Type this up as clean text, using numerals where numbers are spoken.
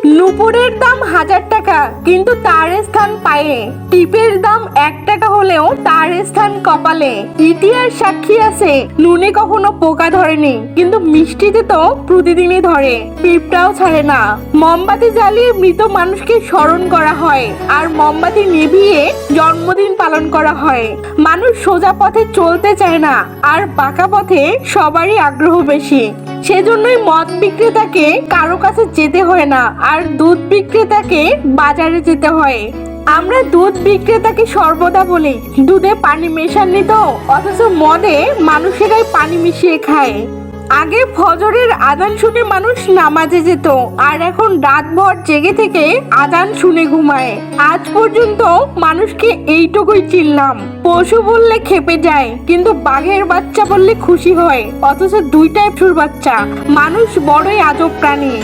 নুপুরের দাম 1000 টাকা, কিন্তু তার স্থান পায়ে। টিপের দাম 1 টাকা হলেও তার স্থান কপালে। ইতিহাস সাক্ষী আছে, নুনে কখনো পোকা ধরেনি, কিন্তু মিষ্টিতে তো প্রতিদিনই ধরে, পিঁপড়াও ছাড়ে না। মোমবাতি জ্বালিয়ে মৃত মানুষকে স্মরণ করা হয়, আর মোমবাতি নিভিয়ে জন্মদিন পালন করা হয়। মানুষ সোজা পথে চলতে চায় না, আর বাঁকা পথে সবারই আগ্রহ বেশি। সেজন্যই মদ বিক্রেতাকে কারো কাছে যেতে হয় না, আর দুধ বিক্রেতাকে বাজারে যেতে হয়। আমরা দুধ বিক্রেতাকে সর্বদা বলি দুধে পানি মেশাননি তো, অথচ মদে মানুষেরাই পানি মিশিয়ে খায়। আগে ফজরের আজান শুনে মানুষ নামাজে যেত, আর এখন রাতভর জেগে থেকে আজান শুনে ঘুমায়। আজ পর্যন্ত মানুষকে এইটুকুই চিনলাম, পশু বললে খেপে যায়, কিন্তু বাঘের বাচ্চা বললে খুশি হয়, অথচ দুইটাই পশুর বাচ্চা। মানুষ বড়ই আজব প্রাণী।